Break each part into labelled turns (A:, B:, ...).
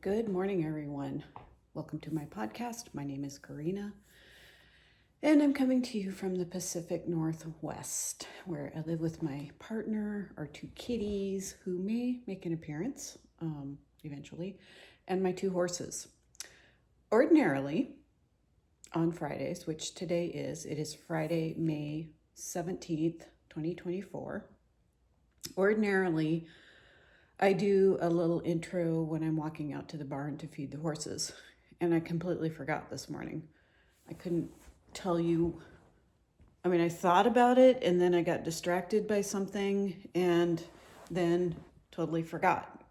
A: Good morning, everyone. Welcome to my podcast. My name is Karina, and I'm coming to you from the Pacific Northwest, where I live with my partner, our two kitties, who may make an appearance eventually, and my two horses. Ordinarily, on Fridays, which today it is Friday, May 17th, 2024. Ordinarily, I do a little intro when I'm walking out to the barn to feed the horses, and I completely forgot this morning. I couldn't tell you. I thought about it, and then I got distracted by something, and then totally forgot.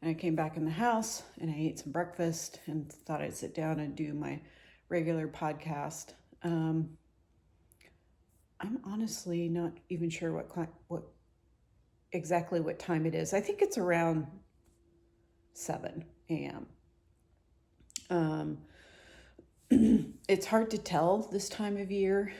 A: And I came back in the house, and I ate some breakfast, and thought I'd sit down and do my regular podcast. I'm honestly not even sure what exactly what time it is. I think it's around 7 a.m. It's hard to tell this time of year.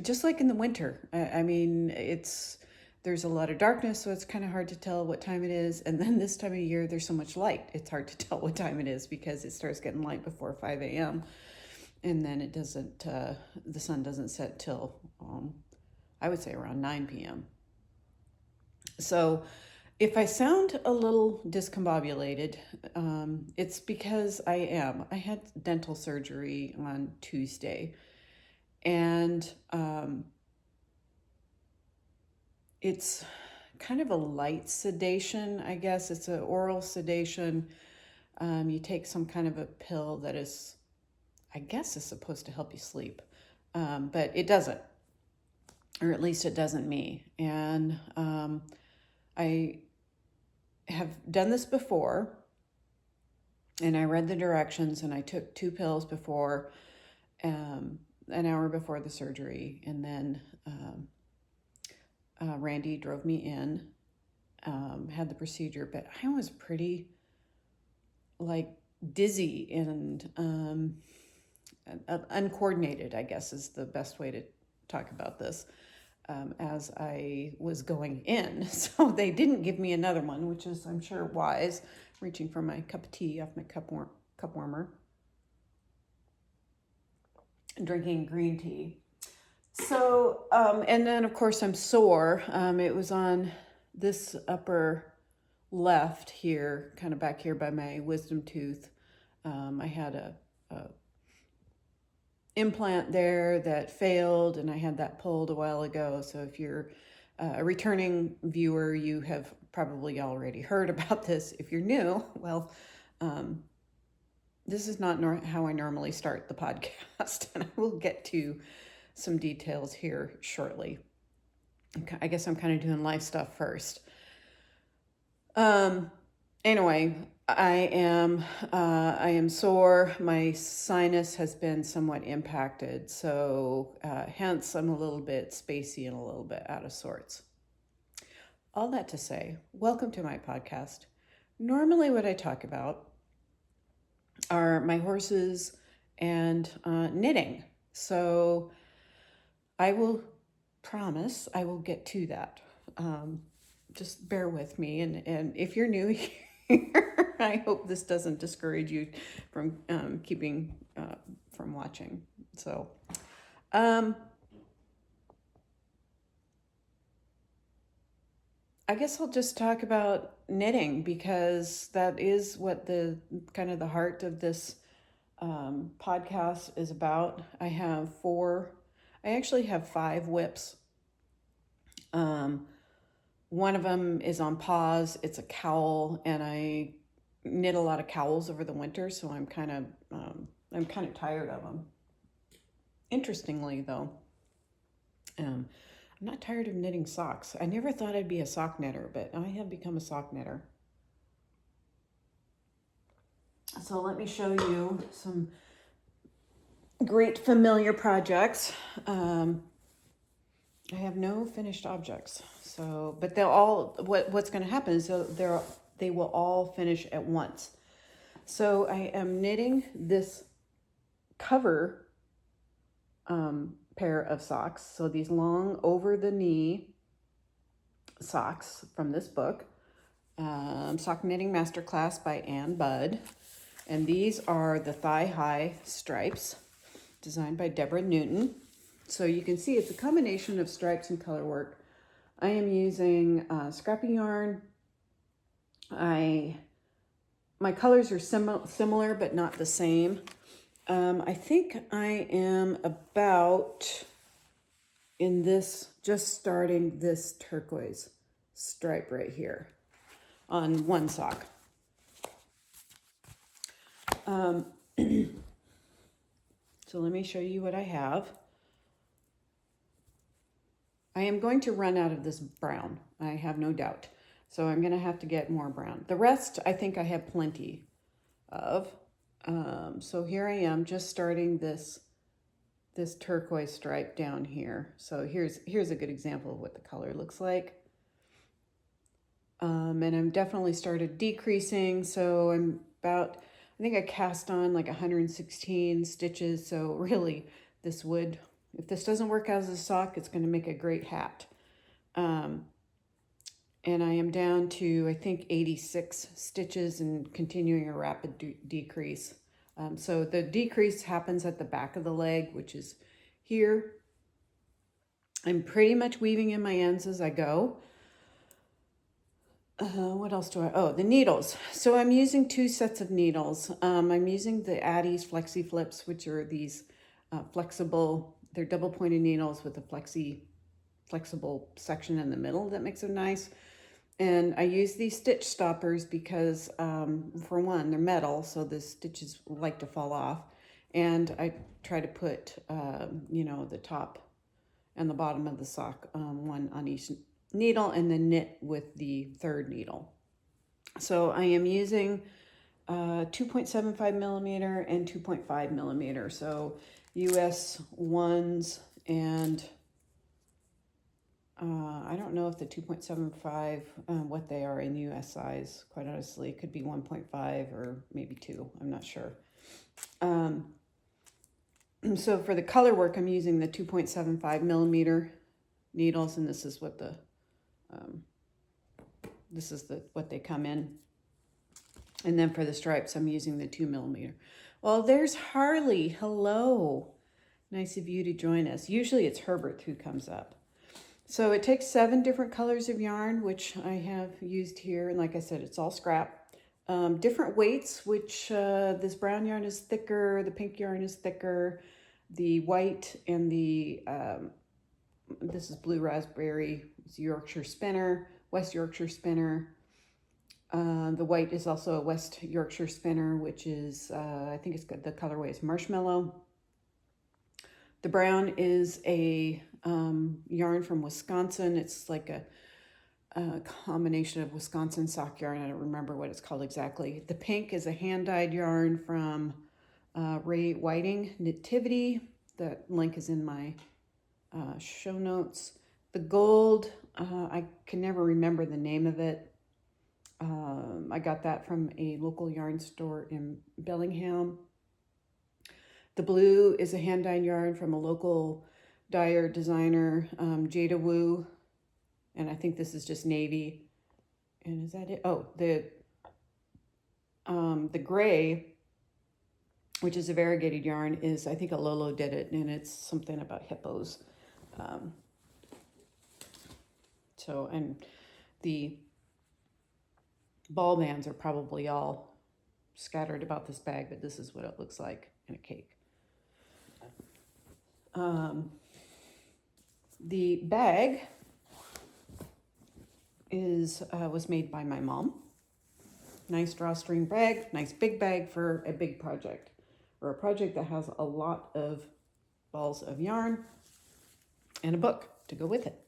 A: Just like in the winter. There's a lot of darkness, so it's kind of hard to tell what time it is. And then this time of year, there's so much light. It's hard to tell what time it is because it starts getting light before 5 a.m. And then it doesn't, the sun doesn't set till, I would say around 9 p.m. So if I sound a little discombobulated, it's because I am. I had dental surgery on Tuesday, and it's kind of a light sedation, I guess. It's an oral sedation. You take some kind of a pill that is, I guess, is supposed to help you sleep, but it doesn't. Or at least it doesn't me. And I have done this before, and I read the directions, and I took 2 pills before, an hour before the surgery, and then Randy drove me in, had the procedure, but I was pretty dizzy and uncoordinated, I guess is the best way to talk about this. As I was going in. So they didn't give me another one, which is, I'm sure, wise. Reaching for my cup of tea off my cup warmer. Drinking green tea. So, and then of course I'm sore. It was on this upper left here, kind of back here by my wisdom tooth. I had a implant there that failed, and I had that pulled a while ago. So if you're a returning viewer, you have probably already heard about this. If you're new, well, this is not how I normally start the podcast, and I will get to some details here shortly. I guess I'm kind of doing life stuff first. Anyway, I am sore. My sinus has been somewhat impacted, so hence I'm a little bit spacey and a little bit out of sorts. All that to say, welcome to my podcast. Normally what I talk about are my horses and knitting. So I will promise I will get to that. Just bear with me, and if you're new here, I hope this doesn't discourage you from from watching. So, I guess I'll just talk about knitting because that is what the kind of the heart of this podcast is about. I actually have 5 whips. One of them is on pause. It's a cowl, and I knit a lot of cowls over the winter, so I'm kind of tired of them. Interestingly, though, I'm not tired of knitting socks. I never thought I'd be a sock knitter, but I have become a sock knitter. So let me show you some great familiar projects. I have no finished objects, so, but they'll all, what's going to happen is they will all finish at once. So I am knitting this cover pair of socks. So these long over the knee socks from this book. Sock Knitting Masterclass by Ann Budd. And these are the thigh-high stripes designed by Deborah Newton. So you can see it's a combination of stripes and color work. I am using Scrappy yarn. My colors are similar but not the same. I think I am about in this, just starting this turquoise stripe right here on one sock. So let me show you what I have. I am going to run out of this brown, I have no doubt. So I'm going to have to get more brown. The rest I think I have plenty of. So here I am just starting this turquoise stripe down here. So here's a good example of what the color looks like. And I'm definitely started decreasing. So I'm about, I think I cast on like 116 stitches. So really this would, if this doesn't work as a sock, it's going to make a great hat. And I am down to, I think, 86 stitches and continuing a rapid decrease. So the decrease happens at the back of the leg, which is here. I'm pretty much weaving in my ends as I go. What else do I, oh, the needles. So I'm using two sets of needles. I'm using the Addie's Flexi Flips, which are these flexible, they're double pointed needles with a flexible section in the middle that makes them nice. And I use these stitch stoppers because, for one, they're metal, so the stitches like to fall off. And I try to put, you know, the top and the bottom of the sock, one on each needle, and then knit with the third needle. So I am using 2.75 millimeter and 2.5 millimeter. So US ones and I don't know if the 2.75, what they are in US size, quite honestly. It could be 1.5 or maybe 2, I'm not sure. So for the color work, I'm using the 2.75 millimeter needles, and this is what the, what they come in. And then for the stripes, I'm using the 2 millimeter. Well, there's Harley, hello. Nice of you to join us. Usually it's Herbert who comes up. So it takes 7 different colors of yarn, which I have used here. And like I said, it's all scrap. Different weights, which this brown yarn is thicker, the pink yarn is thicker, the white and the, this is blue raspberry, it's Yorkshire spinner, West Yorkshire spinner. The white is also a West Yorkshire spinner, which is, I think it's got, the colorway is marshmallow. The brown is a yarn from Wisconsin. It's like a combination of Wisconsin sock yarn. I don't remember what it's called exactly. The pink is a hand-dyed yarn from Ray Whiting Nativity. The link is in my show notes. The gold, I can never remember the name of it. I got that from a local yarn store in Bellingham. The blue is a hand-dyed yarn from a local dyer designer, Jada Wu, and I think this is just navy. And is that it? Oh, the gray, which is a variegated yarn, is, I think a Lolo did it, and it's something about hippos. And the ball bands are probably all scattered about this bag, but this is what it looks like in a cake. The bag is was made by my mom. Nice drawstring bag, nice big bag for a big project, or a project that has a lot of balls of yarn and a book to go with it.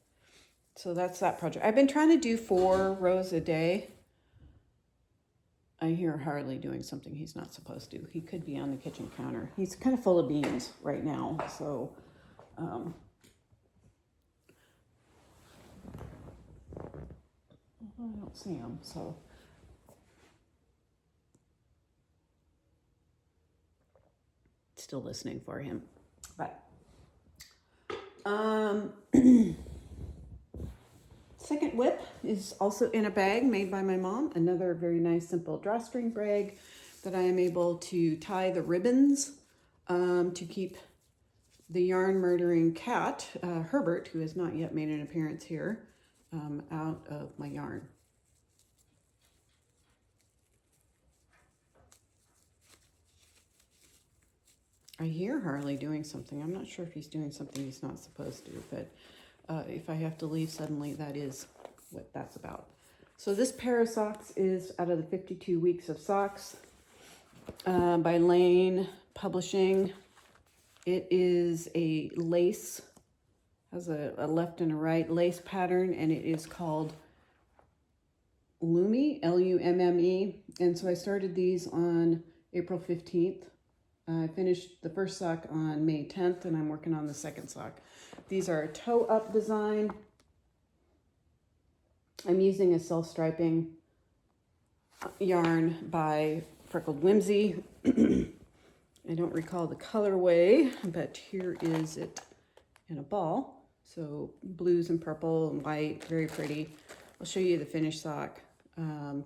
A: So that's that project. I've been trying to do 4 rows a day. I hear Harley doing something he's not supposed to. He could be on the kitchen counter. He's kind of full of beans right now, so I don't see him, so. Still listening for him, but Second whip is also in a bag made by my mom. Another very nice, simple drawstring bag that I am able to tie the ribbons to keep the yarn murdering cat, Herbert, who has not yet made an appearance here, out of my yarn. I hear Harley doing something. I'm not sure if he's doing something he's not supposed to, but if I have to leave suddenly, that is what that's about. So this pair of socks is out of the 52 Weeks of Socks by Lane Publishing. It is a lace, has a left and a right lace pattern, and it is called Lumme, Lumme. And so I started these on April 15th. I finished the first sock on May 10th, and I'm working on the second sock. These are a toe-up design. I'm using a self-striping yarn by Freckled Whimsy. I don't recall the colorway, but here is it in a ball. So blues and purple and white, very pretty. I'll show you the finished sock. Like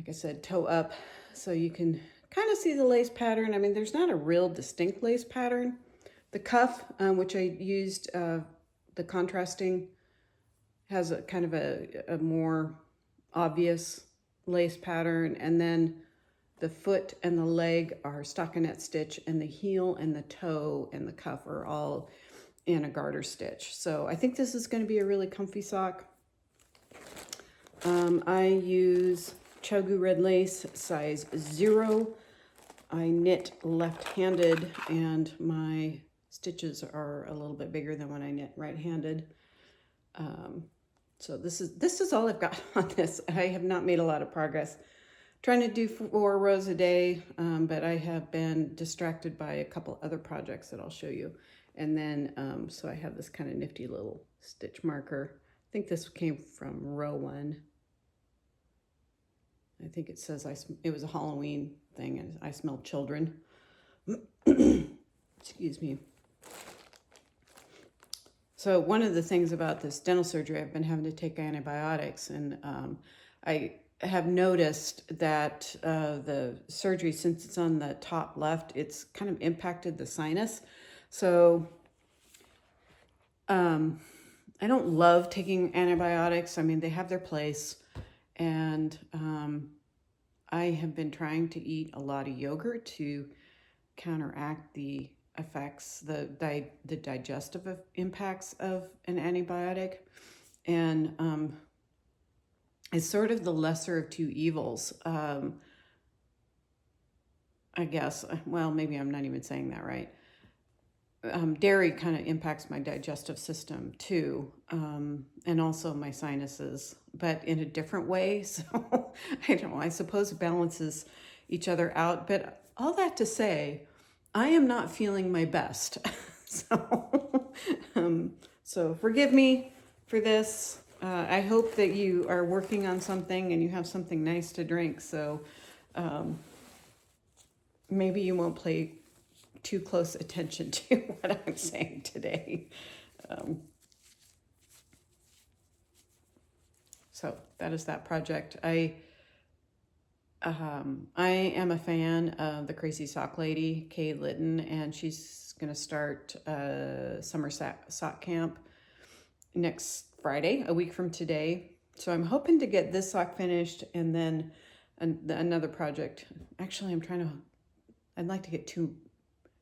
A: I said, toe up, so you can kind of see the lace pattern. I mean, there's not a real distinct lace pattern. The cuff, which I used, the contrasting, has a kind of a more obvious lace pattern. And then the foot and the leg are stockinette stitch, and the heel and the toe and the cuff are all in a garter stitch. So I think this is going to be a really comfy sock. I use Chogu red lace, size 0. I knit left-handed, and my stitches are a little bit bigger than when I knit right-handed. So this is all I've got on this. I have not made a lot of progress. Trying to do 4 rows a day, but I have been distracted by a couple other projects that I'll show you. And then, so I have this kind of nifty little stitch marker. I think this came from row 1. I think it says it was a Halloween thing, and I smelled children. Excuse me. So one of the things about this dental surgery, I've been having to take antibiotics, and I have noticed that the surgery, since it's on the top left, it's kind of impacted the sinus. So I don't love taking antibiotics. I mean, they have their place. And I have been trying to eat a lot of yogurt to counteract the effects, the digestive impacts of an antibiotic. And it's sort of the lesser of two evils, I guess. Well, maybe I'm not even saying that right. Dairy kind of impacts my digestive system too, and also my sinuses, but in a different way. So I don't know, I suppose it balances each other out. But all that to say, I am not feeling my best. So forgive me for this. I hope that you are working on something and you have something nice to drink. So maybe you won't pay too close attention to what I'm saying today. So that is that project. I am a fan of the Crazy Sock Lady, Kay Litton, and she's going to start summer sock camp next Friday, a week from today. So I'm hoping to get this sock finished, and then another project. Actually, I'd like to get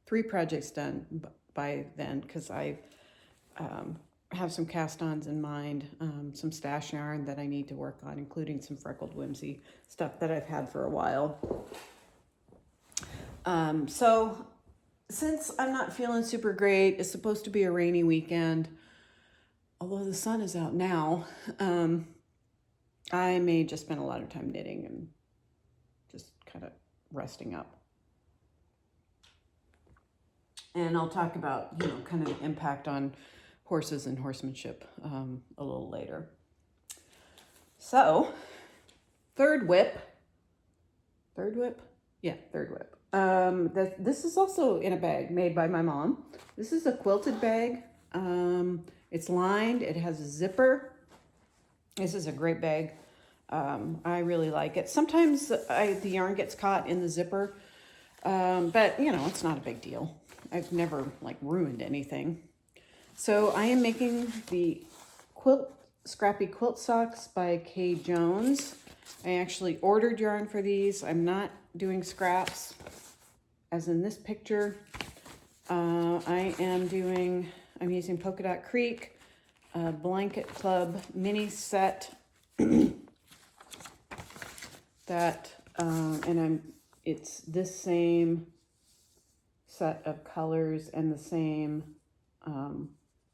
A: 3 projects done by then, because I have some cast-ons in mind, some stash yarn that I need to work on, including some Freckled Whimsy stuff that I've had for a while. So since I'm not feeling super great, it's supposed to be a rainy weekend, although the sun is out now. I may just spend a lot of time knitting and just kind of resting up. And I'll talk about, kind of the impact on horses and horsemanship a little later. So, third whip. Yeah, third whip. This is also in a bag made by my mom. This is a quilted bag. It's lined, it has a zipper. This is a great bag. I really like it. Sometimes the yarn gets caught in the zipper, but you know, it's not a big deal. I've never like ruined anything. So I am making the Scrappy quilt socks by Kay Jones. I actually ordered yarn for these. I'm not doing scraps as in this picture. I'm using Polka Dot Creek, Blanket Club mini set that, it's this same set of colors and the same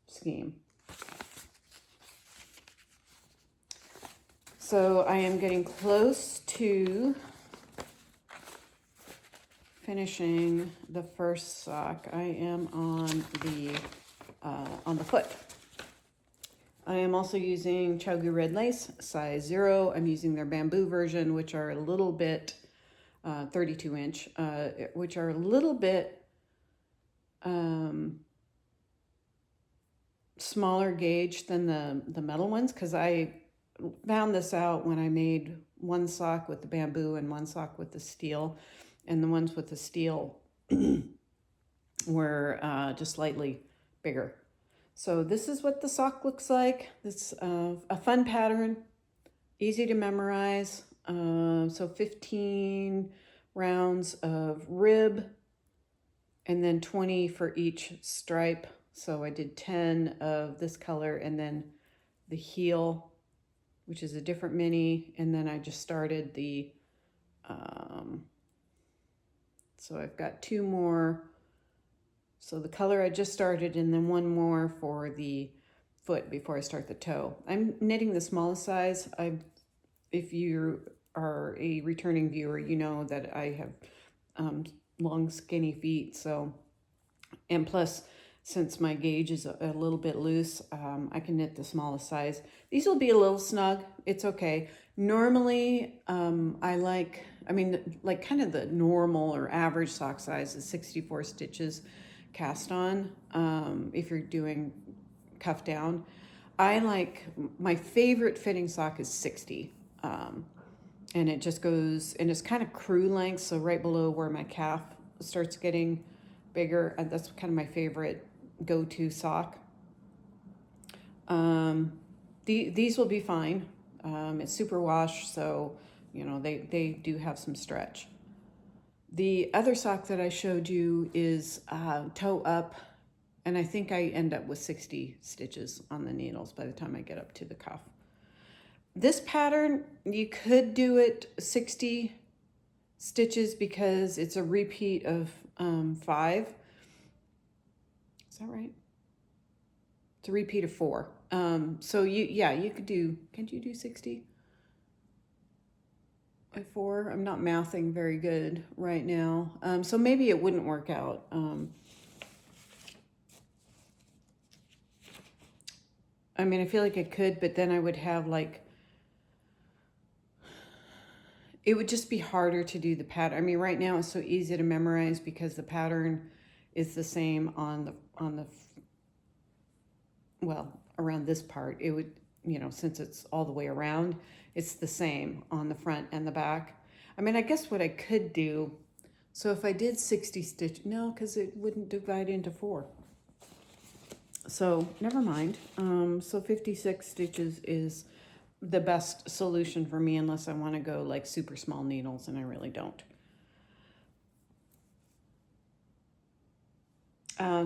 A: scheme. So I am getting close to finishing the first sock. I am on the foot. I am also using Chogu Red Lace, size 0. I'm using their bamboo version, which are a little bit 32 inch, which are a little bit smaller gauge than the metal ones, because I found this out when I made one sock with the bamboo and one sock with the steel, and the ones with the steel were just slightly bigger. So this is what the sock looks like. It's a fun pattern, easy to memorize. So 15 rounds of rib and then 20 for each stripe. So I did 10 of this color and then the heel, which is a different mini. And then I just started the, so I've got 2 more. So the color I just started and then 1 more for the foot before I start the toe. I'm knitting the smallest size. If you are a returning viewer, you know that I have long skinny feet. So, and plus since my gauge is a little bit loose, I can knit the smallest size. These will be a little snug. It's okay. Normally, like kind of the normal or average sock size is 64 stitches cast on, if you're doing cuff down. My favorite fitting sock is 60. And it just goes, and it's kind of crew length, so right below where my calf starts getting bigger. And that's kind of my favorite go-to sock. These will be fine. It's super wash, so you know they do have some stretch. The other sock that I showed you is toe up, and I think I end up with 60 stitches on the needles by the time I get up to the cuff. This pattern, you could do it 60 stitches because it's a repeat of 5. Is that right? It's a repeat of 4. So you could do, can't you do 60? By 4? I'm not mathing very good right now. So maybe it wouldn't work out. I feel like it could, but then I would have it would just be harder to do the pattern. Right now it's so easy to memorize because the pattern is the same on the around this part. It would, since it's all the way around, it's the same on the front and the back. I guess what I could do, so if I did 60 stitch, no, because it wouldn't divide into 4. So never mind. So 56 stitches is the best solution for me unless I want to go like super small needles, and I really don't.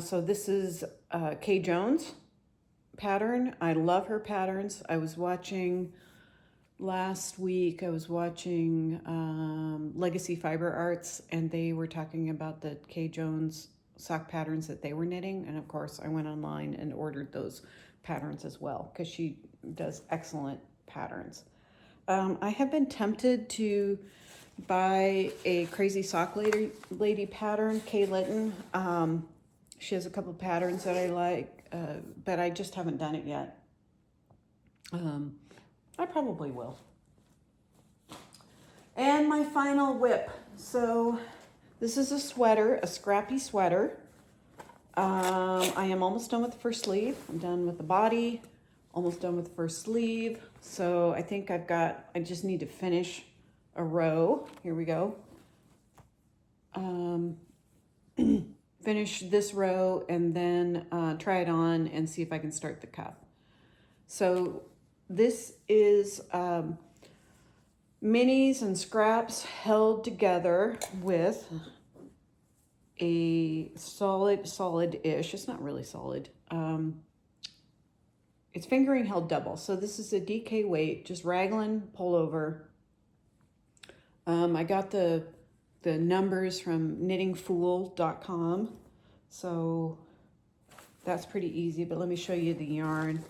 A: So this is Kay Jones pattern. I love her patterns. Last week I was watching Legacy Fiber Arts, and they were talking about the Kay Jones sock patterns that they were knitting, and of course I went online and ordered those patterns as well because she does excellent patterns. I have been tempted to buy a Crazy Sock Lady pattern, Kay Litton. She has a couple patterns that I like, but I just haven't done it yet. I probably will. And my final whip. So this is a sweater, a Scrappy sweater. I am almost done with the first sleeve. I'm done with the body, almost done with the first sleeve. So I think I just need to finish a row. Here we go. Finish this row and then try it on and see if I can start the cuff. So this is minis and scraps held together with a solid-ish, it's not really solid, it's fingering held double. So this is a DK weight, just Raglan pullover. I got the numbers from knittingfool.com, so that's pretty easy, but let me show you the yarn.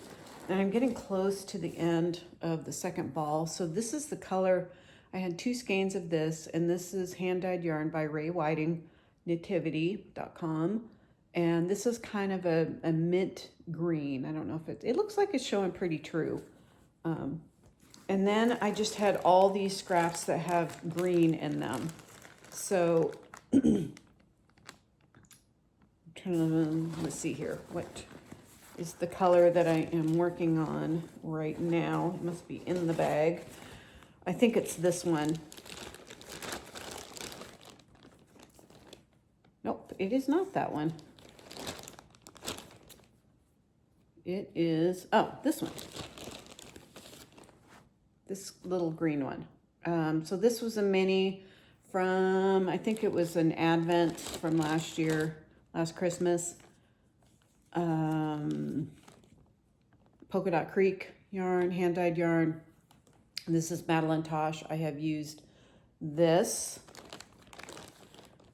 A: And I'm getting close to the end of the second ball. So this is the color. I had 2 skeins of this, and this is hand-dyed yarn by Ray Whiting, nativity.com. And this is kind of a mint green. I don't know if it looks like it's showing pretty true. And then I just had all these scraps that have green in them. So let's see here. What is the color that I am working on right now? It must be in the bag. I think it's this one. Nope, it is not that one. It is, oh, this one. This little green one. So this was a mini from, I think it was an Advent from last Christmas. Polka Dot Creek yarn, hand-dyed yarn. This is Madeline Tosh. I have used this.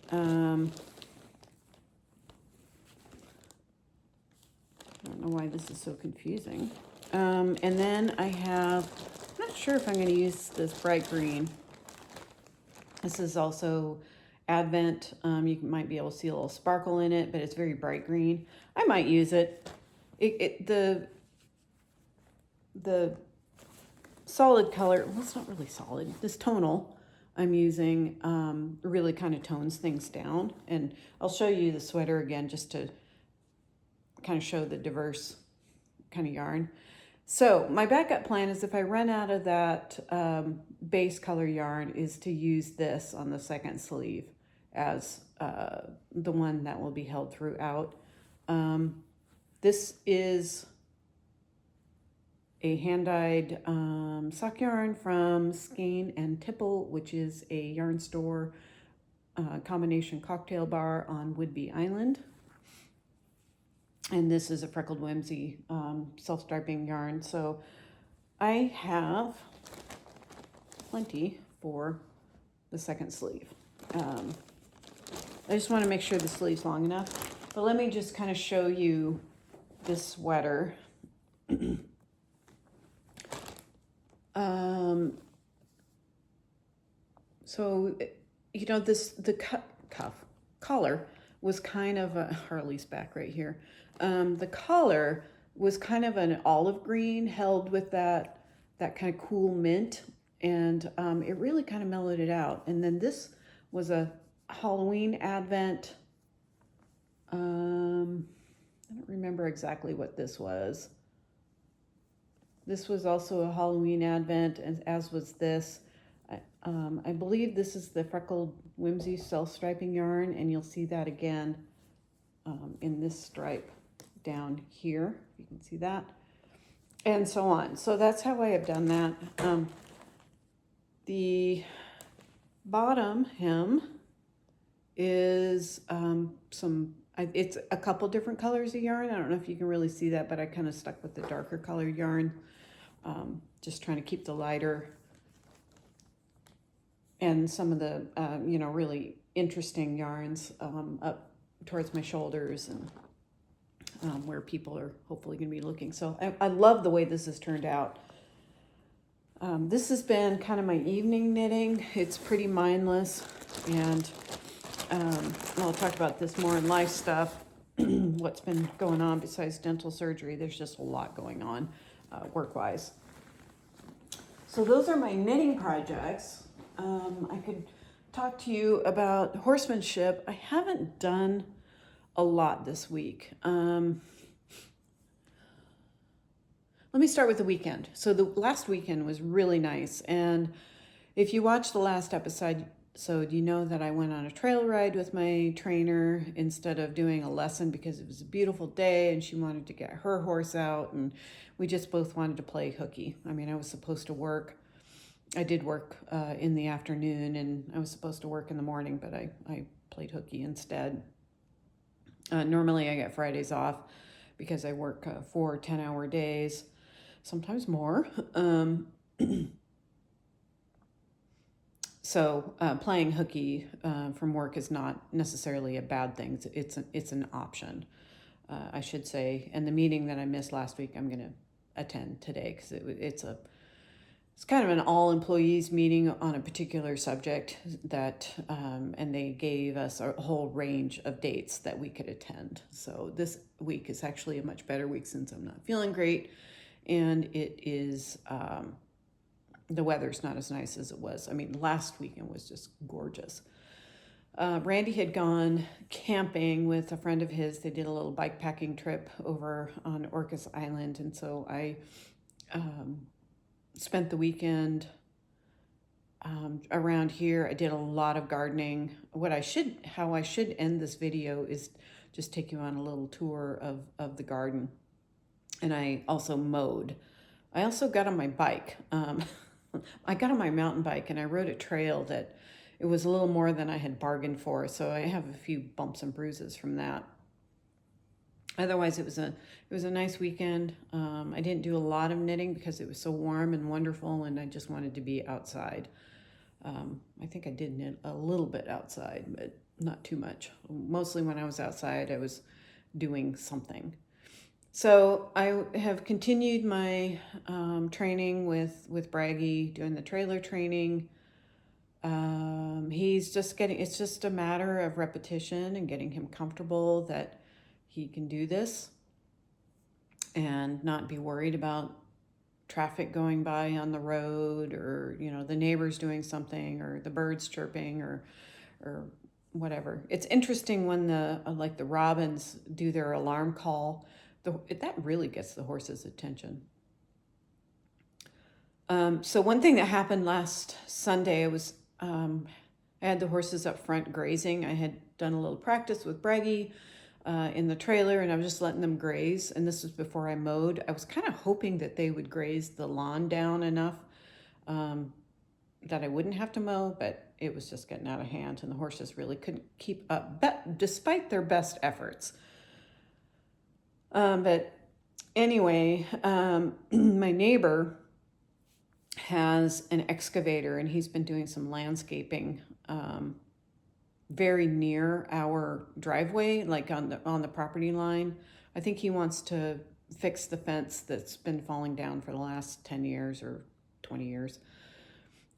A: I don't know why this is so confusing. And then I have, I'm not sure if I'm going to use this bright green. This is also Advent. You might be able to see a little sparkle in it, but it's very bright green. I might use it. The solid color, well, it's not really solid. This tonal I'm using really kind of tones things down. And I'll show you the sweater again just to kind of show the diverse kind of yarn. So my backup plan is if I run out of that base color yarn is to use this on the second sleeve as the one that will be held throughout. This is a hand-dyed sock yarn from Skein Tipple, which is a yarn store combination cocktail bar on Whidbey Island. And this is a Freckled Whimsy self-striping yarn. So I have plenty for the second sleeve. I just want to make sure the sleeve's long enough. But let me just kind of show you this sweater. So, you know, the collar was kind of a, Harley's back right here. The collar was kind of an olive green held with that kind of cool mint, and it really kind of mellowed it out. And then this was a Halloween Advent. I don't remember exactly what this was. This was also a Halloween Advent, as was this. I believe this is the Freckled Whimsy self-striping yarn, and you'll see that again in this stripe down here. You can see that, and so on. So that's how I have done that. The bottom hem is it's a couple different colors of yarn. I don't know if you can really see that, but I kind of stuck with the darker colored yarn, just trying to keep the lighter and some of the, you know, really interesting yarns up towards my shoulders and where people are hopefully going to be looking. So I love the way this has turned out. This has been kind of my evening knitting. It's pretty mindless, and I'll talk about this more in life stuff, what's been going on besides dental surgery. There's just a lot going on work-wise. So those are my knitting projects. I could talk to you about horsemanship. I haven't done a lot this week. Let me start with the weekend. So the last weekend was really nice. And if you watched the last episode, you know that I went on a trail ride with my trainer instead of doing a lesson because it was a beautiful day and she wanted to get her horse out and we just both wanted to play hooky. I mean, I was supposed to work. I did work in the afternoon and I was supposed to work in the morning, but I played hooky instead. Normally I get Fridays off because I work 4 10-hour days, sometimes more. So playing hooky from work is not necessarily a bad thing. It's an option, I should say. And the meeting that I missed last week, I'm going to attend today because it's kind of an all employees meeting on a particular subject that, and they gave us a whole range of dates that we could attend. So this week is actually a much better week since I'm not feeling great, and it is. The weather's not as nice as it was. I mean, last weekend was just gorgeous. Randy had gone camping with a friend of his. They did a little bike packing trip over on Orcas Island. And so I spent the weekend around here. I did a lot of gardening. How I should end this video is just take you on a little tour of the garden. And I also mowed. I also got on my bike. I got on my mountain bike and I rode a trail that it was a little more than I had bargained for. So I have a few bumps and bruises from that. Otherwise, it was a nice weekend. I didn't do a lot of knitting because it was so warm and wonderful and I just wanted to be outside. I think I did knit a little bit outside, but not too much. Mostly when I was outside, I was doing something. So I have continued my training with Bragi, doing the trailer training. It's just a matter of repetition and getting him comfortable that he can do this and not be worried about traffic going by on the road or, the neighbors doing something or the birds chirping or whatever. It's interesting when the robins do their alarm call. That really gets the horse's attention. So one thing that happened last Sunday, I had the horses up front grazing. I had done a little practice with Bragi in the trailer, and I was just letting them graze. And this was before I mowed. I was kind of hoping that they would graze the lawn down enough that I wouldn't have to mow, but it was just getting out of hand, and the horses really couldn't keep up, despite their best efforts. But anyway, my neighbor has an excavator and he's been doing some landscaping very near our driveway, like on the property line. I think he wants to fix the fence that's been falling down for the last 10 years or 20 years.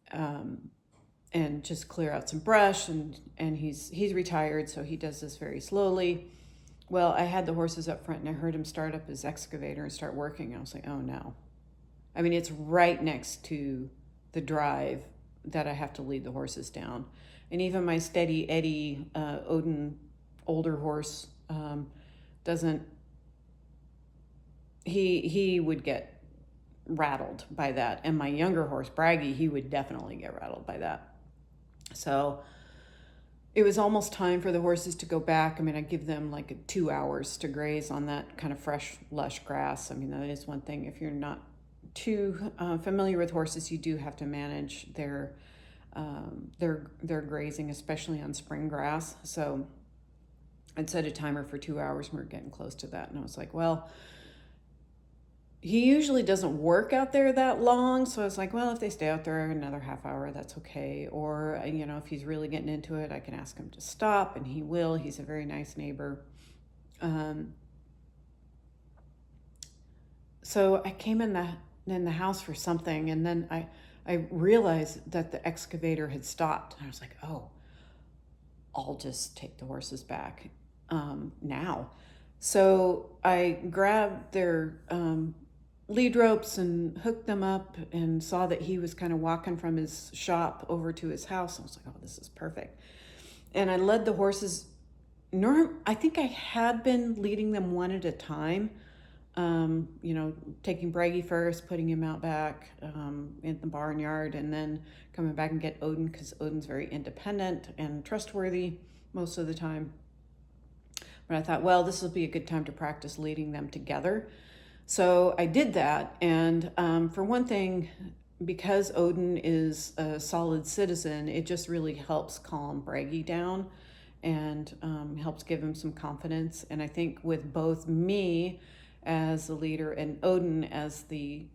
A: And just clear out some brush and he's retired, so he does this very slowly. Well, I had the horses up front and I heard him start up his excavator and start working. I was like, oh no. I mean, it's right next to the drive that I have to lead the horses down. And even my steady Eddie, Odin, older horse, he would get rattled by that. And my younger horse, Bragi, he would definitely get rattled by that. So it was almost time for the horses to go back. I mean, I give them like 2 hours to graze on that kind of fresh, lush grass. I mean, that is one thing. If you're not too familiar with horses, you do have to manage their grazing, especially on spring grass. So I'd set a timer for 2 hours and we were getting close to that. And I was like, well, he usually doesn't work out there that long. So I was like, well, if they stay out there another half hour, that's okay. Or, if he's really getting into it, I can ask him to stop, and he will. He's a very nice neighbor. So I came in the house for something, and then I realized that the excavator had stopped. And I was like, oh, I'll just take the horses back now. So I grabbed their lead ropes and hooked them up and saw that he was kind of walking from his shop over to his house. I was like, oh, this is perfect. And I led the horses I think I had been leading them one at a time. Taking Bragi first, putting him out back in the barnyard, and then coming back and get Odin, because Odin's very independent and trustworthy most of the time. But I thought, well, this will be a good time to practice leading them together. So I did that. And for one thing, because Odin is a solid citizen, it just really helps calm Bragi down and helps give him some confidence. And I think with both me as the leader and Odin as the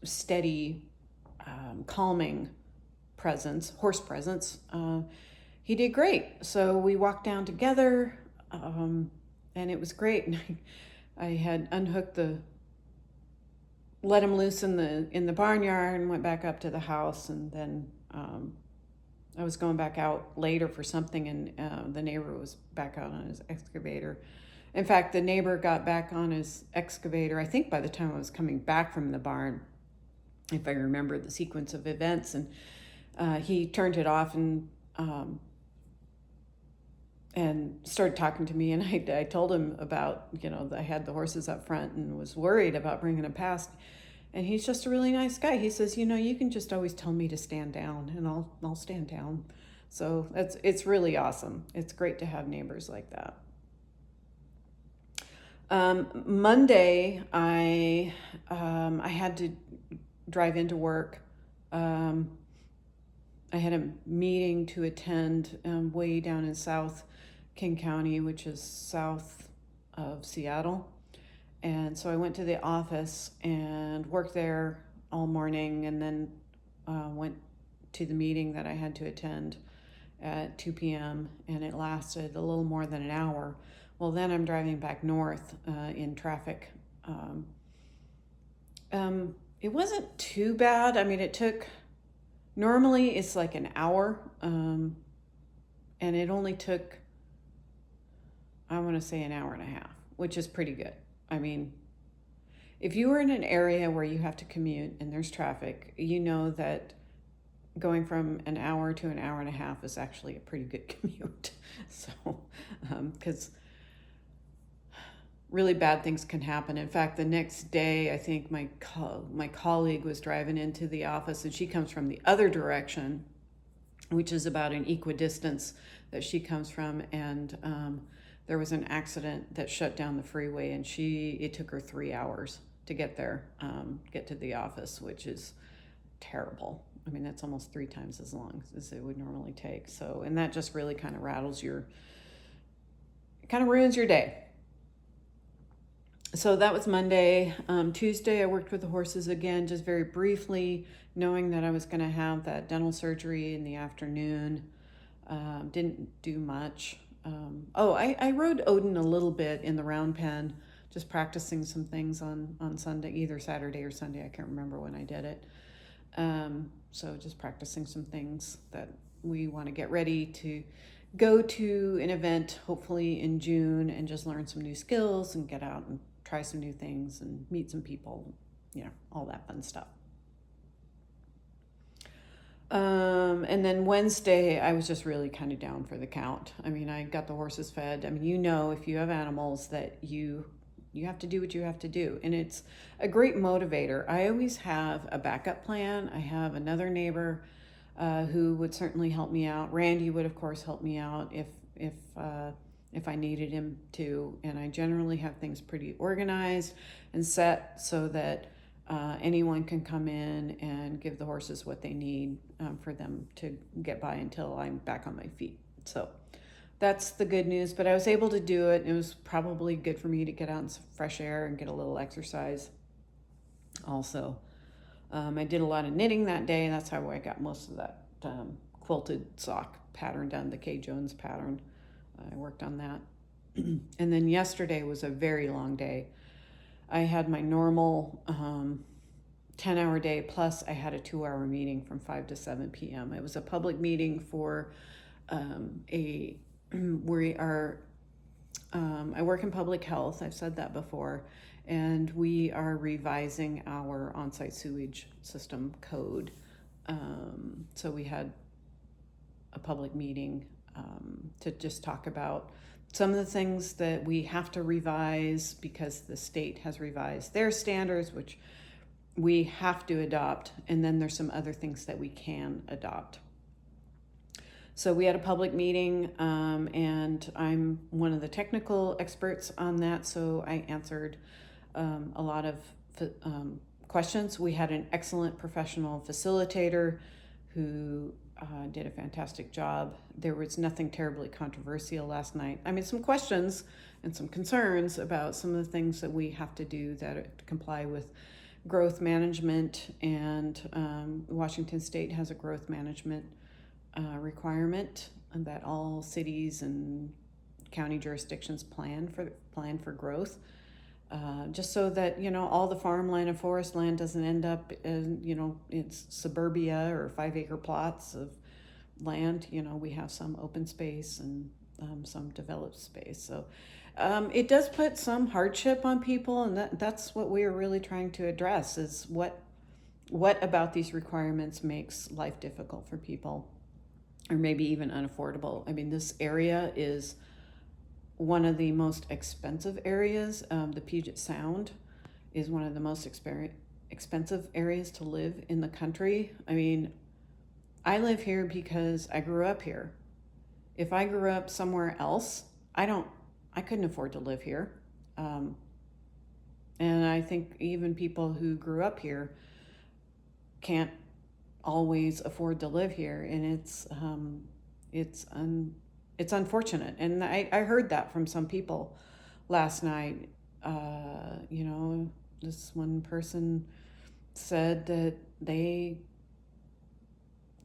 A: steady, calming horse presence, he did great. So we walked down together, and it was great. And I had unhooked let him loose in the barnyard and went back up to the house, and then I was going back out later for something, and the neighbor was back out on his excavator. In fact, the neighbor got back on his excavator, I think by the time I was coming back from the barn, if I remember the sequence of events, and he turned it off and started talking to me, and I told him about, I had the horses up front and was worried about bringing them past. And he's just a really nice guy. He says, you can just always tell me to stand down, and I'll stand down. So it's really awesome. It's great to have neighbors like that. Monday, I had to drive into work. I had a meeting to attend way down in South King County, which is south of Seattle. And so I went to the office and worked there all morning, and then went to the meeting that I had to attend at 2 p.m. and it lasted a little more than an hour. Well, then I'm driving back north in traffic. It wasn't too bad. I mean, normally it's like an hour, and it only took, I want to say, an hour and a half, which is pretty good. I mean, if you are in an area where you have to commute and there's traffic, you know that going from an hour to an hour and a half is actually a pretty good commute. So, because really bad things can happen. In fact, the next day, I think my colleague was driving into the office, and she comes from the other direction, which is about an equidistance that she comes from, and there was an accident that shut down the freeway, and it took her 3 hours to get there, get to the office, which is terrible. I mean, that's almost 3 times as long as it would normally take. So, and that just really kind of ruins your day. So that was Monday. Tuesday, I worked with the horses again, just very briefly, knowing that I was going to have that dental surgery in the afternoon. Didn't do much. I rode Odin a little bit in the round pen, just practicing some things on Sunday, either Saturday or Sunday. I can't remember when I did it. So just practicing some things that we want to get ready to go to an event, hopefully in June, and just learn some new skills and get out and try some new things and meet some people, all that fun stuff. And then Wednesday, I was just really kind of down for the count. I mean, I got the horses fed. I mean, if you have animals that you have to do what you have to do. And it's a great motivator. I always have a backup plan. I have another neighbor who would certainly help me out. Randy would, of course, help me out if I needed him to. And I generally have things pretty organized and set so that anyone can come in and give the horses what they need for them to get by until I'm back on my feet. So that's the good news, but I was able to do it. It was probably good for me to get out in some fresh air and get a little exercise also. I did a lot of knitting that day. That's how I got most of that quilted sock pattern done, the K. Jones pattern. I worked on that. And then yesterday was a very long day. I had my normal 10-hour day, plus I had a 2-hour meeting from 5 to 7 p.m. It was a public meeting for I work in public health. I've said that before. And we are revising our on-site sewage system code. So we had a public meeting to just talk about some of the things that we have to revise because the state has revised their standards, which we have to adopt, and then there's some other things that we can adopt. So we had a public meeting, and I'm one of the technical experts on that, so I answered a lot of questions. We had an excellent professional facilitator who did a fantastic job. There was nothing terribly controversial last night. I mean, some questions and some concerns about some of the things that we have to do that comply with growth management, and Washington State has a growth management requirement that all cities and county jurisdictions plan for growth, just so that all the farmland and forest land doesn't end up in it's suburbia or 5-acre plots of land. We have some open space and some developed space. So it does put some hardship on people, and that's what we are really trying to address, is what about these requirements makes life difficult for people, or maybe even unaffordable. I mean, this area is one of the most expensive areas. The Puget Sound is one of the most expensive areas to live in the country. I mean, I live here because I grew up here. If I grew up somewhere else, I couldn't afford to live here. And I think even people who grew up here can't always afford to live here, and it's unfortunate. And I heard that from some people last night. This one person said that they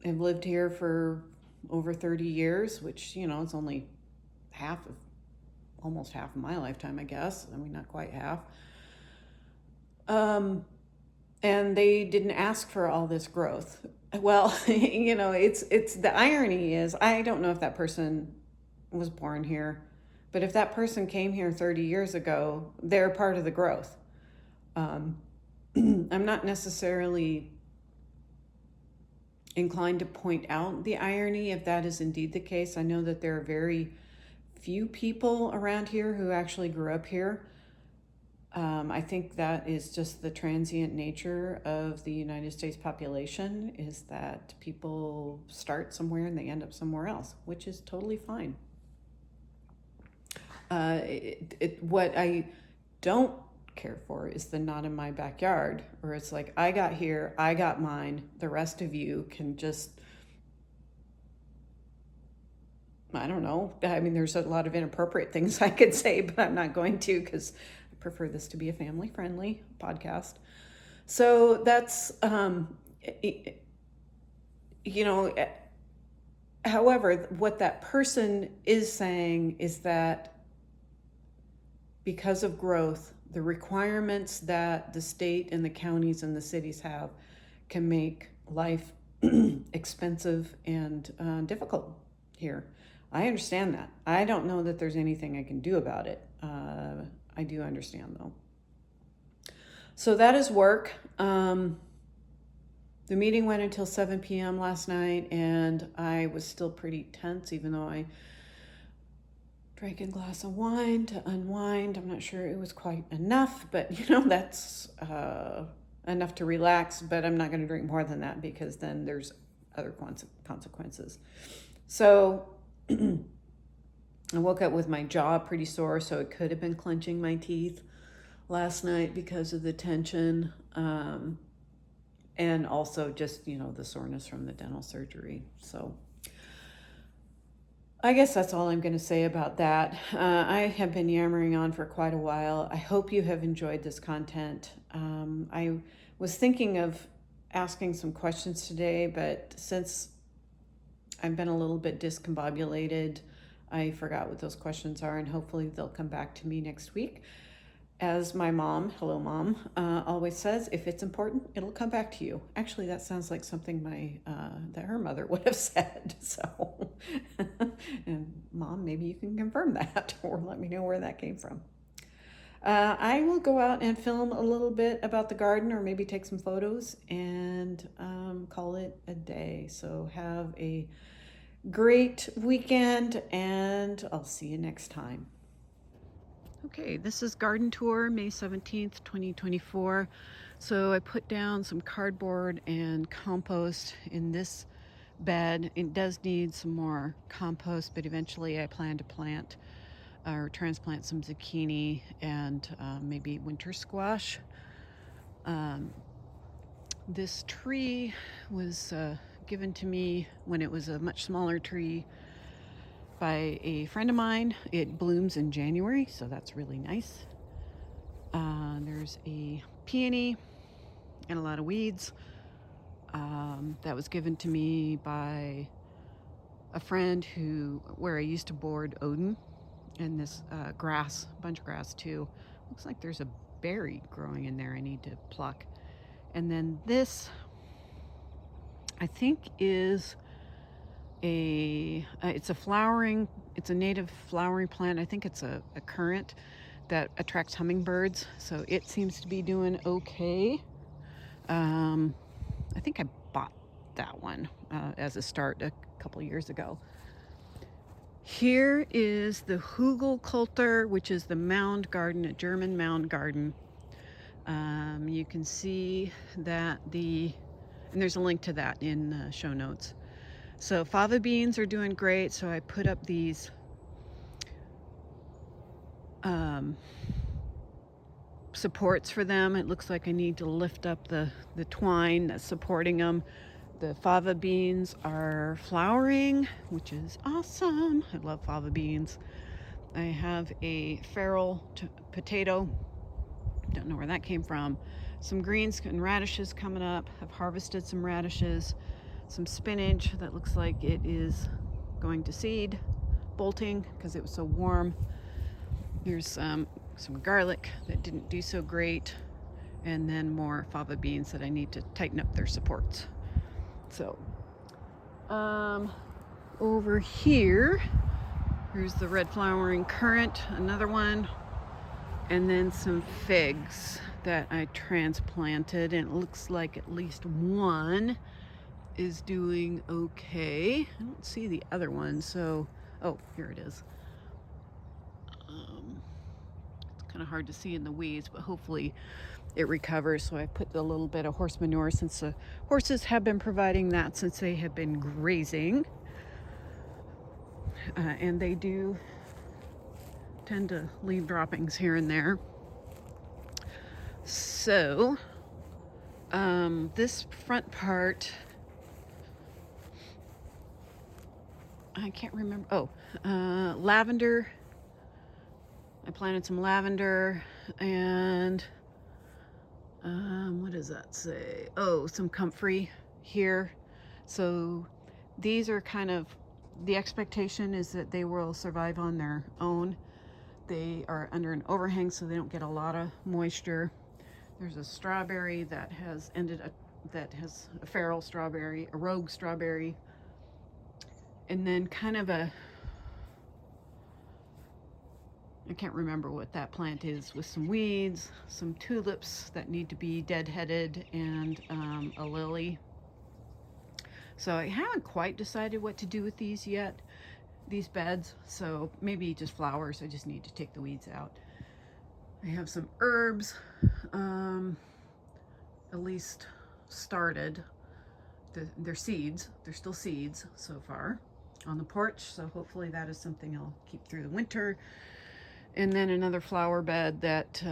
A: have lived here for over 30 years, which it's only almost half of my lifetime, I guess. I mean, not quite half. And they didn't ask for all this growth. Well, it's the irony is, I don't know if that person was born here, but if that person came here 30 years ago, they're part of the growth. I'm not necessarily inclined to point out the irony if that is indeed the case. I know that there are very few people around here who actually grew up here. I think that is just the transient nature of the United States population, is that people start somewhere and they end up somewhere else, which is totally fine. What I don't care for is the not in my backyard, where it's like, I got here, I got mine, the rest of you can just, I don't know. I mean, there's a lot of inappropriate things I could say, but I'm not going to, because I prefer this to be a family-friendly podcast. So that's, however, what that person is saying is that because of growth, the requirements that the state and the counties and the cities have can make life expensive and difficult here. I understand that. I don't know that there's anything I can do about it. I do understand, though. So that is work. The meeting went until 7 p.m. last night, and I was still pretty tense, even though I drank a glass of wine to unwind. I'm not sure it was quite enough, but that's enough to relax. But I'm not going to drink more than that, because then there's other consequences. So I woke up with my jaw pretty sore, so it could have been clenching my teeth last night because of the tension, and also just the soreness from the dental surgery. So I guess that's all I'm going to say about that. I have been yammering on for quite a while. I hope you have enjoyed this content. I was thinking of asking some questions today, but since I've been a little bit discombobulated, I forgot what those questions are, and hopefully they'll come back to me next week. As my mom, hello mom, always says, if it's important, it'll come back to you. Actually, that sounds like something that her mother would have said. So, and mom, maybe you can confirm that or let me know where that came from. I will go out and film a little bit about the garden, or maybe take some photos, and call it a day. So have a great weekend, and I'll see you next time. Okay, this is garden tour, May 17th, 2024. So I put down some cardboard and compost in this bed. It does need some more compost, but eventually I plan to plant or transplant some zucchini and maybe winter squash. This tree was given to me when it was a much smaller tree by a friend of mine. It blooms in January, so that's really nice. There's a peony and a lot of weeds. That was given to me by a friend where I used to board Odin, and this grass, bunch of grass too. Looks like there's a berry growing in there I need to pluck. And then this, I think is it's a native flowering plant. I think it's a currant that attracts hummingbirds, so it seems to be doing okay. I think I bought that one as a start a couple years ago. Here is the Hugelkultur, which is the mound garden, a German mound garden. You can see that and there's a link to that in show notes. So fava beans are doing great. So I put up these supports for them. It looks like I need to lift up the twine that's supporting them. The fava beans are flowering, which is awesome. I love fava beans. I have a feral potato. Don't know where that came from. Some greens and radishes coming up. I've harvested some radishes. Some spinach that looks like it is going to seed, bolting because it was so warm. Here's some garlic that didn't do so great, and then more fava beans that I need to tighten up their supports. So over here's the red flowering currant, another one, and then some figs that I transplanted, and it looks like at least one is doing okay. I don't see the other one, so oh, here it is. It's kind of hard to see in the weeds, but hopefully it recovers. So I put a little bit of horse manure, since the horses have been providing that since they have been grazing, and they do tend to leave droppings here and there. So this front part, I can't remember. Lavender. I planted some lavender, and what does that say? Oh, some comfrey here. So these are kind of, the expectation is that they will survive on their own. They are under an overhang, so they don't get a lot of moisture. There's a strawberry that has a feral strawberry, a rogue strawberry, and then kind of I can't remember what that plant is, with some weeds, some tulips that need to be deadheaded, and a lily. So I haven't quite decided what to do with these yet, these beds. So maybe just flowers. I just need to take the weeds out. I have some herbs, at least started. They're seeds. They're still seeds so far on the porch. So hopefully that is something I'll keep through the winter. And then another flower bed that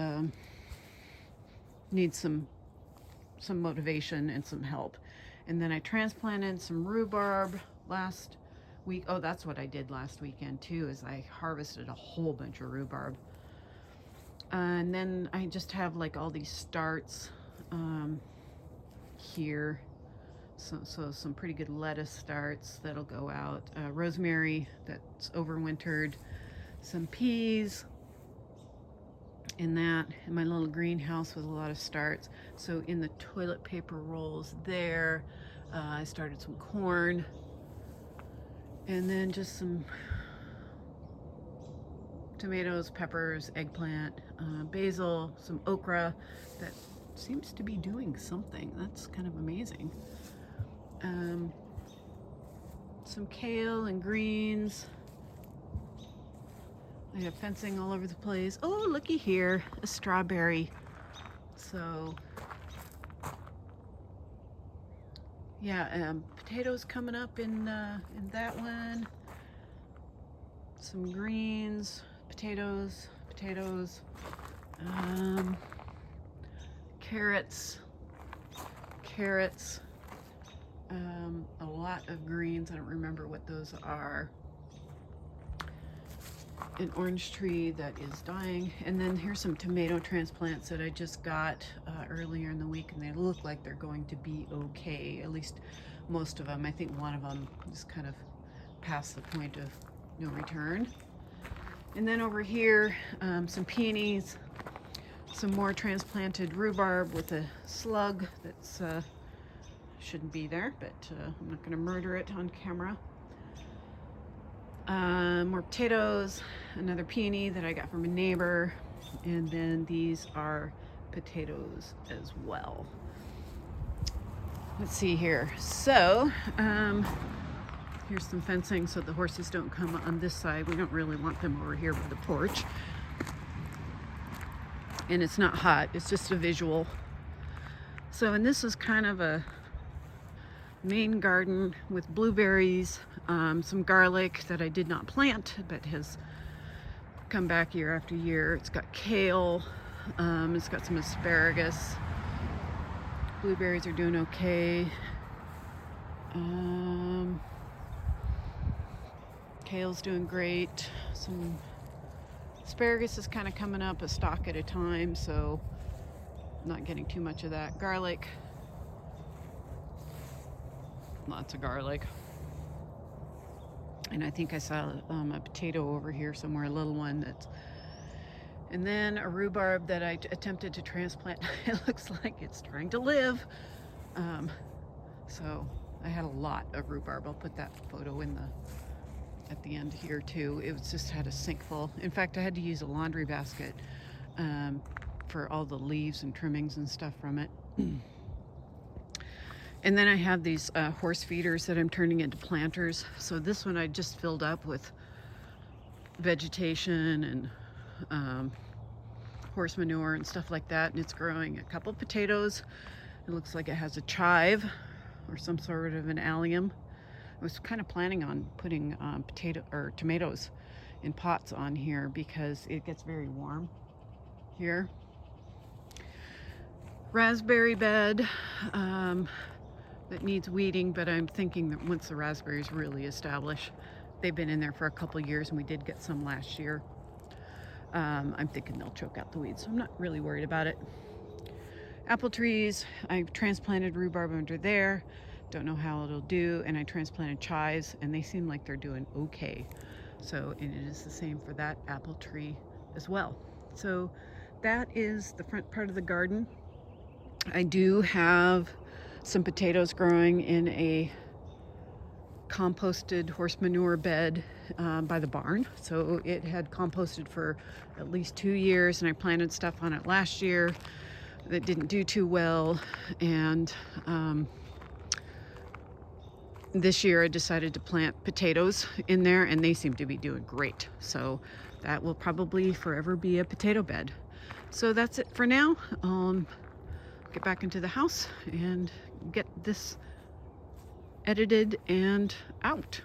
A: needs some motivation and some help. And then I transplanted some rhubarb last week. Oh, that's what I did last weekend too, is I harvested a whole bunch of rhubarb. And then I just have like all these starts here. So some pretty good lettuce starts that'll go out. Rosemary that's overwintered. Some peas in my little greenhouse with a lot of starts. So in the toilet paper rolls there, I started some corn, and then just some tomatoes, peppers, eggplant, basil, some okra that seems to be doing something. That's kind of amazing. some kale and greens. I have fencing all over the place. Oh, looky here, a strawberry. So, yeah, potatoes coming up in that one. Some greens, potatoes, carrots, a lot of greens. I don't remember what those are. An orange tree that is dying, and then here's some tomato transplants that I just got earlier in the week, and they look like they're going to be okay, at least most of them. I think one of them is kind of past the point of no return. And then over here, some peonies, some more transplanted rhubarb with a slug that's shouldn't be there, but I'm not going to murder it on camera. More potatoes, another peony that I got from a neighbor, and then these are potatoes as well. Let's see here. So, here's some fencing so the horses don't come on this side. We don't really want them over here by the porch. And it's not hot, it's just a visual. So, and this is kind of a main garden with blueberries, some garlic that I did not plant but has come back year after year. It's got kale, it's got some asparagus. Blueberries are doing okay. Kale's doing great. Some asparagus is kind of coming up a stalk at a time, so I'm not getting too much of that. Garlic, lots of garlic. And I think I saw a potato over here somewhere, a little one that's, and then a rhubarb that I attempted to transplant. It looks like it's trying to live. So I had a lot of rhubarb. I'll put that photo in at the end here too. It was just had a sink full. In fact, I had to use a laundry basket for all the leaves and trimmings and stuff from it. And then I have these horse feeders that I'm turning into planters. So this one I just filled up with vegetation and horse manure and stuff like that. And it's growing a couple potatoes. It looks like it has a chive or some sort of an allium. I was kind of planning on putting tomatoes in pots on here because it gets very warm here. Raspberry bed. That needs weeding, but I'm thinking that once the raspberries really establish, they've been in there for a couple years and we did get some last year. I'm thinking they'll choke out the weeds, so I'm not really worried about it. Apple trees, I transplanted rhubarb under there. Don't know how it'll do, and I transplanted chives and they seem like they're doing okay. So, and it is the same for that apple tree as well. So that is the front part of the garden. I do have some potatoes growing in a composted horse manure bed by the barn. So it had composted for at least 2 years, and I planted stuff on it last year that didn't do too well. And this year I decided to plant potatoes in there, and they seem to be doing great. So that will probably forever be a potato bed. So that's it for now. Get back into the house and get this edited and out.